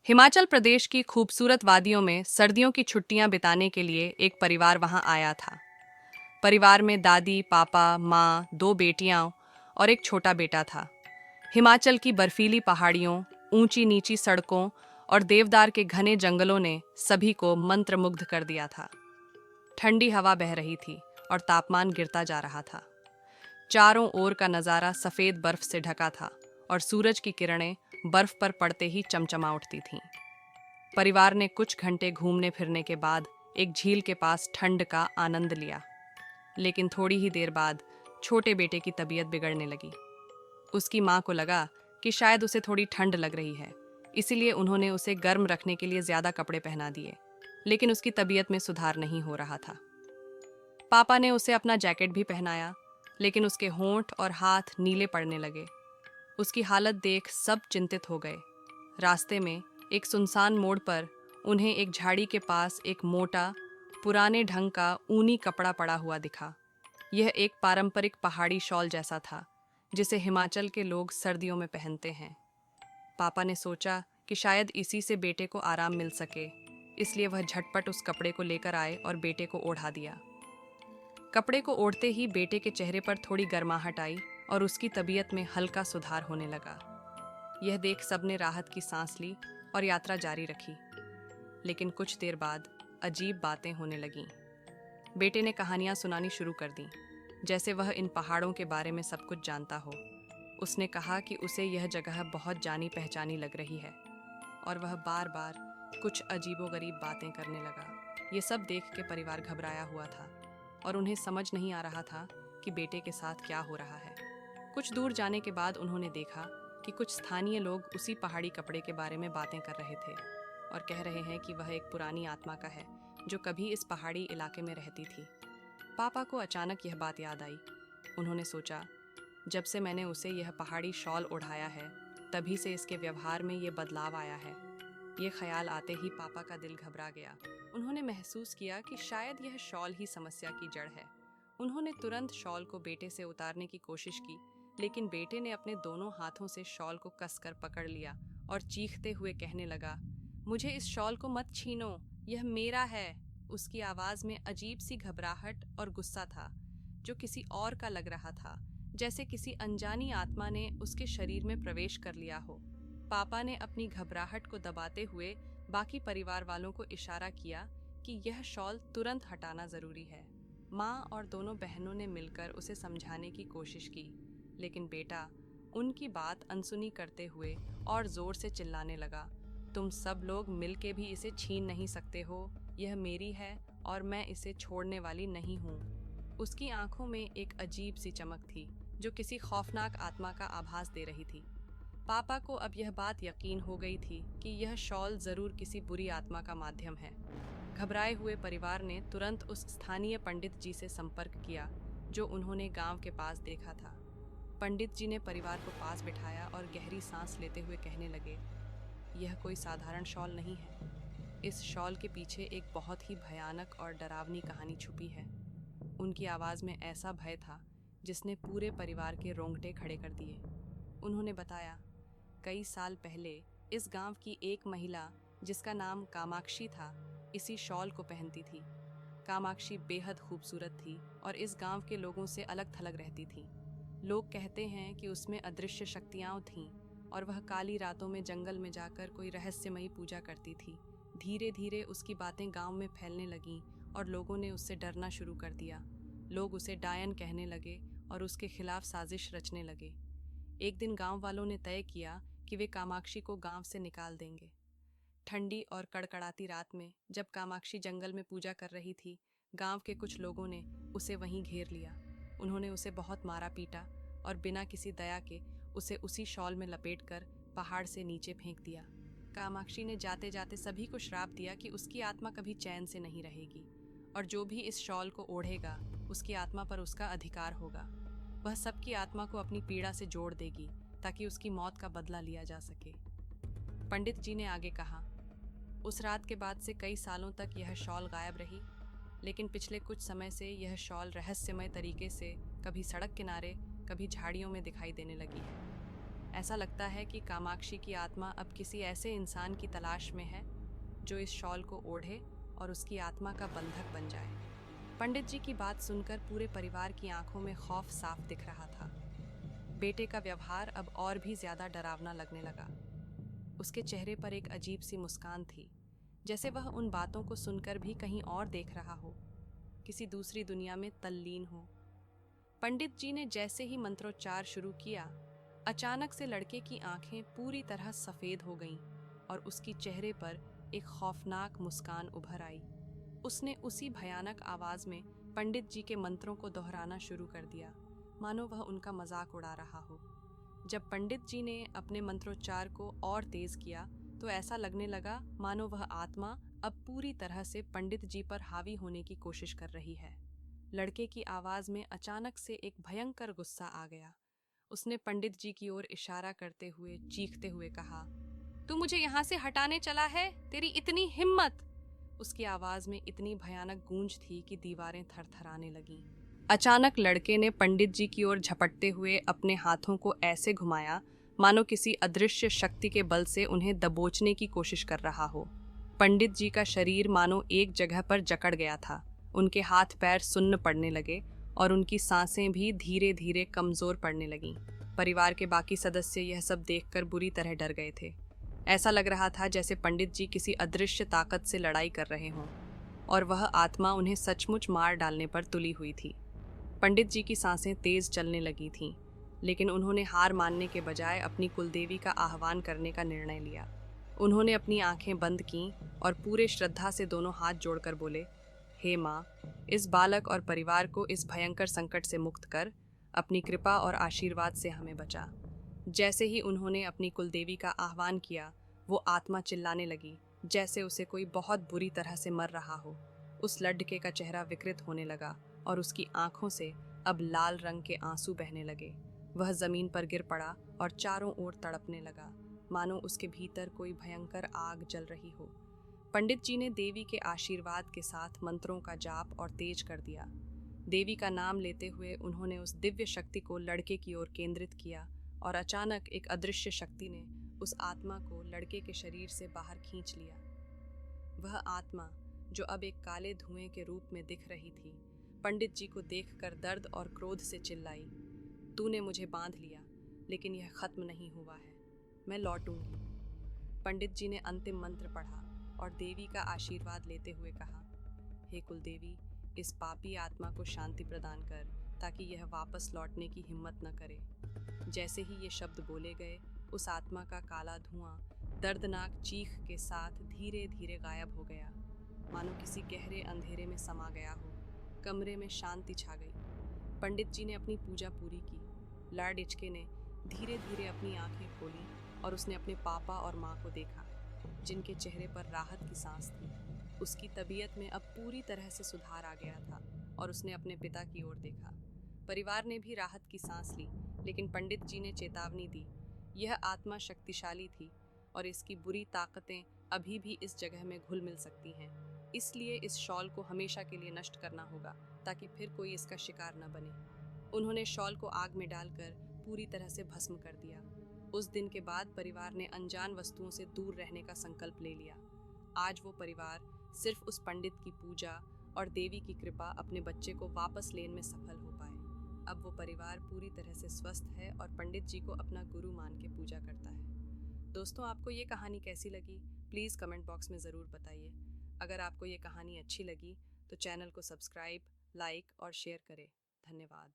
हिमाचल प्रदेश की खूबसूरत वादियों में सर्दियों की छुट्टियां बिताने के लिए एक परिवार वहां आया था। परिवार में दादी, पापा, माँ, दो बेटियां और एक छोटा बेटा था। हिमाचल की बर्फीली पहाड़ियों, ऊंची नीची सड़कों और देवदार के घने जंगलों ने सभी को मंत्रमुग्ध कर दिया था। ठंडी हवा बह रही थी और तापमान गिरता जा रहा था। चारों ओर का नज़ारा सफ़ेद बर्फ से ढका था और सूरज की किरणें बर्फ पर पड़ते ही चमचमा उठती थीं। परिवार ने कुछ घंटे घूमने फिरने के बाद एक झील के पास ठंड का आनंद लिया, लेकिन थोड़ी ही देर बाद छोटे बेटे की तबीयत बिगड़ने लगी। उसकी माँ को लगा कि शायद उसे थोड़ी ठंड लग रही है, इसीलिए उन्होंने उसे गर्म रखने के लिए ज़्यादा कपड़े पहना दिए, लेकिन उसकी तबीयत में सुधार नहीं हो रहा था। पापा ने उसे अपना जैकेट भी पहनाया, लेकिन उसके होंठ और हाथ नीले पड़ने लगे। उसकी हालत देख सब चिंतित हो गए। रास्ते में एक सुनसान मोड़ पर उन्हें एक झाड़ी के पास एक मोटा, पुराने ढंग का ऊनी कपड़ा पड़ा हुआ दिखा। यह एक पारंपरिक पहाड़ी शॉल जैसा था, जिसे हिमाचल के लोग सर्दियों में पहनते हैं। पापा ने सोचा कि शायद इसी से बेटे को आराम मिल सके, इसलिए वह झटपट उस कपड़े को लेकर आए और बेटे को ओढ़ा दिया। कपड़े को ओढ़ते ही बेटे के चेहरे पर थोड़ी गर्माहट आई और उसकी तबीयत में हल्का सुधार होने लगा। यह देख सबने राहत की सांस ली और यात्रा जारी रखी। लेकिन कुछ देर बाद अजीब बातें होने लगीं। बेटे ने कहानियां सुनानी शुरू कर दी, जैसे वह इन पहाड़ों के बारे में सब कुछ जानता हो। उसने कहा कि उसे यह जगह बहुत जानी पहचानी लग रही है और वह बार बार कुछ अजीबोगरीब बातें करने लगा। ये सब देख के परिवार घबराया हुआ था और उन्हें समझ नहीं आ रहा था कि बेटे के साथ क्या हो रहा है। कुछ दूर जाने के बाद उन्होंने देखा कि कुछ स्थानीय लोग उसी पहाड़ी कपड़े के बारे में बातें कर रहे थे और कह रहे हैं कि वह एक पुरानी आत्मा का है जो कभी इस पहाड़ी इलाके में रहती थी। पापा को अचानक यह बात याद आई। उन्होंने सोचा, जब से मैंने उसे यह पहाड़ी शॉल ओढ़ाया है, तभी से इसके व्यवहार में ये बदलाव आया है। ये ख्याल आते ही पापा का दिल घबरा गया। उन्होंने महसूस किया कि शायद यह शॉल ही समस्या की जड़ है। उन्होंने तुरंत शॉल को बेटे से उतारने की कोशिश की, लेकिन बेटे ने अपने दोनों हाथों से शॉल को कसकर पकड़ लिया और चीखते हुए कहने लगा, मुझे इस शॉल को मत छीनो, यह मेरा है। उसकी आवाज़ में अजीब सी घबराहट और गुस्सा था, जो किसी और का लग रहा था, जैसे किसी अनजानी आत्मा ने उसके शरीर में प्रवेश कर लिया हो। पापा ने अपनी घबराहट को दबाते हुए बाकी परिवार वालों को इशारा किया कि यह शॉल तुरंत हटाना ज़रूरी है। माँ और दोनों बहनों ने मिलकर उसे समझाने की कोशिश की, लेकिन बेटा उनकी बात अनसुनी करते हुए और ज़ोर से चिल्लाने लगा, तुम सब लोग मिल के भी इसे छीन नहीं सकते हो, यह मेरी है और मैं इसे छोड़ने वाली नहीं हूँ। उसकी आंखों में एक अजीब सी चमक थी, जो किसी खौफनाक आत्मा का आभास दे रही थी। पापा को अब यह बात यकीन हो गई थी कि यह शॉल ज़रूर किसी बुरी आत्मा का माध्यम है। घबराए हुए परिवार ने तुरंत उस स्थानीय पंडित जी से संपर्क किया, जो उन्होंने गांव के पास देखा था। पंडित जी ने परिवार को पास बिठाया और गहरी सांस लेते हुए कहने लगे, यह कोई साधारण शॉल नहीं है। इस शॉल के पीछे एक बहुत ही भयानक और डरावनी कहानी छुपी है। उनकी आवाज़ में ऐसा भय था जिसने पूरे परिवार के रोंगटे खड़े कर दिए। उन्होंने बताया, कई साल पहले इस गांव की एक महिला, जिसका नाम कामाक्षी था, इसी शॉल को पहनती थी। कामाक्षी बेहद खूबसूरत थी और इस गांव के लोगों से अलग थलग रहती थी। लोग कहते हैं कि उसमें अदृश्य शक्तियाँ थीं और वह काली रातों में जंगल में जाकर कोई रहस्यमयी पूजा करती थी। धीरे धीरे उसकी बातें गांव में फैलने लगीं और लोगों ने उससे डरना शुरू कर दिया। लोग उसे डायन कहने लगे और उसके खिलाफ साजिश रचने लगे। एक दिन गांव वालों ने तय किया कि वे कामाक्षी को गांव से निकाल देंगे। ठंडी और कड़कड़ाती रात में जब कामाक्षी जंगल में पूजा कर रही थी, गांव के कुछ लोगों ने उसे वहीं घेर लिया। उन्होंने उसे बहुत मारा पीटा और बिना किसी दया के उसे उसी शॉल में लपेटकर पहाड़ से नीचे फेंक दिया। कामाक्षी ने जाते जाते सभी को श्राप दिया कि उसकी आत्मा कभी चैन से नहीं रहेगी और जो भी इस शॉल को ओढ़ेगा, उसकी आत्मा पर उसका अधिकार होगा। वह सबकी आत्मा को अपनी पीड़ा से जोड़ देगी ताकि उसकी मौत का बदला लिया जा सके। पंडित जी ने आगे कहा, उस रात के बाद से कई सालों तक यह शॉल गायब रही, लेकिन पिछले कुछ समय से यह शॉल रहस्यमय तरीके से कभी सड़क किनारे, कभी झाड़ियों में दिखाई देने लगी है। ऐसा लगता है कि कामाक्षी की आत्मा अब किसी ऐसे इंसान की तलाश में है जो इस शॉल को ओढ़े और उसकी आत्मा का बंधक बन जाए। पंडित जी की बात सुनकर पूरे परिवार की आंखों में खौफ साफ दिख रहा था। बेटे का व्यवहार अब और भी ज्यादा डरावना लगने लगा। उसके चेहरे पर एक अजीब सी मुस्कान थी, जैसे वह उन बातों को सुनकर भी कहीं और देख रहा हो, किसी दूसरी दुनिया में तल्लीन हो। पंडित जी ने जैसे ही मंत्रोच्चार शुरू किया, अचानक से लड़के की आंखें पूरी तरह सफेद हो गईं और उसकी चेहरे पर एक खौफनाक मुस्कान उभर आई। उसने उसी भयानक आवाज में पंडित जी के मंत्रों को दोहराना शुरू कर दिया, मानो वह उनका मजाक उड़ा रहा हो। जब पंडित जी ने अपने मंत्रोच्चार को और तेज किया तो ऐसा लगने लगा मानो वह आत्मा अब पूरी तरह से पंडित जी पर हावी होने की कोशिश कर रही है। लड़के की आवाज में अचानक से एक भयंकर गुस्सा आ गया। उसने पंडित जी की ओर इशारा करते हुए चीखते हुए कहा, तू मुझे यहाँ से हटाने चला है? तेरी इतनी हिम्मत! उसकी आवाज में इतनी भयानक गूंज थी कि दीवारें थरथराने लगीं। अचानक लड़के ने पंडित जी की ओर झपटते हुए अपने हाथों को ऐसे घुमाया मानो किसी अदृश्य शक्ति के बल से उन्हें दबोचने की कोशिश कर रहा हो। पंडित जी का शरीर मानो एक जगह पर जकड़ गया था। उनके हाथ पैर सुन्न पड़ने लगे और उनकी सांसें भी धीरे धीरे कमजोर पड़ने लगीं। परिवार के बाकी सदस्य यह सब देखकर बुरी तरह डर गए थे। ऐसा लग रहा था जैसे पंडित जी किसी अदृश्य ताकत से लड़ाई कर रहे हों और वह आत्मा उन्हें सचमुच मार डालने पर तुली हुई थी। पंडित जी की सांसें तेज चलने लगी थीं, लेकिन उन्होंने हार मानने के बजाय अपनी कुलदेवी का आह्वान करने का निर्णय लिया। उन्होंने अपनी आंखें बंद कीं और पूरे श्रद्धा से दोनों हाथ जोड़कर बोले, हे माँ, इस बालक और परिवार को इस भयंकर संकट से मुक्त कर अपनी कृपा और आशीर्वाद से हमें बचा। जैसे ही उन्होंने अपनी कुलदेवी का आह्वान किया, वो आत्मा चिल्लाने लगी जैसे उसे कोई बहुत बुरी तरह से मर रहा हो। उस लड़के का चेहरा विकृत होने लगा और उसकी आंखों से अब लाल रंग के आंसू बहने लगे। वह जमीन पर गिर पड़ा और चारों ओर तड़पने लगा, मानो उसके भीतर कोई भयंकर आग जल रही हो। पंडित जी ने देवी के आशीर्वाद के साथ मंत्रों का जाप और तेज कर दिया। देवी का नाम लेते हुए उन्होंने उस दिव्य शक्ति को लड़के की ओर केंद्रित किया और अचानक एक अदृश्य शक्ति ने उस आत्मा को लड़के के शरीर से बाहर खींच लिया। वह आत्मा, जो अब एक काले धुएं के रूप में दिख रही थी, पंडित जी को देखकर दर्द और क्रोध से चिल्लाई, तूने मुझे बांध लिया, लेकिन यह खत्म नहीं हुआ है, मैं लौटूंगी। पंडित जी ने अंतिम मंत्र पढ़ा और देवी का आशीर्वाद लेते हुए कहा, हे कुलदेवी, इस पापी आत्मा को शांति प्रदान कर ताकि यह वापस लौटने की हिम्मत न करे। जैसे ही ये शब्द बोले गए, उस आत्मा का काला धुआं दर्दनाक चीख के साथ धीरे धीरे गायब हो गया, मानो किसी गहरे अंधेरे में समा गया हो। कमरे में शांति छा गई। पंडित जी ने अपनी पूजा पूरी की। लॉर्ड इचके ने धीरे धीरे अपनी आंखें खोली और उसने अपने पापा और माँ को देखा, जिनके चेहरे पर राहत की सांस थी। उसकी तबीयत में अब पूरी तरह से सुधार आ गया था और उसने अपने पिता की ओर देखा। परिवार ने भी राहत की सांस ली, लेकिन पंडित जी ने चेतावनी दी, यह आत्मा शक्तिशाली थी और इसकी बुरी ताकतें अभी भी इस जगह में घुल मिल सकती हैं। इसलिए इस शॉल को हमेशा के लिए नष्ट करना होगा ताकि फिर कोई इसका शिकार न बने। उन्होंने शॉल को आग में डालकर पूरी तरह से भस्म कर दिया। उस दिन के बाद परिवार ने अनजान वस्तुओं से दूर रहने का संकल्प ले लिया। आज वो परिवार सिर्फ उस पंडित की पूजा और देवी की कृपा अपने बच्चे को वापस लेने में सफल हो पाए। अब वो परिवार पूरी तरह से स्वस्थ है और पंडित जी को अपना गुरु मान के पूजा करता है। दोस्तों, आपको ये कहानी कैसी लगी? प्लीज़ कमेंट बॉक्स में ज़रूर बताइए। अगर आपको ये कहानी अच्छी लगी तो चैनल को सब्सक्राइब, लाइक और शेयर करें। धन्यवाद।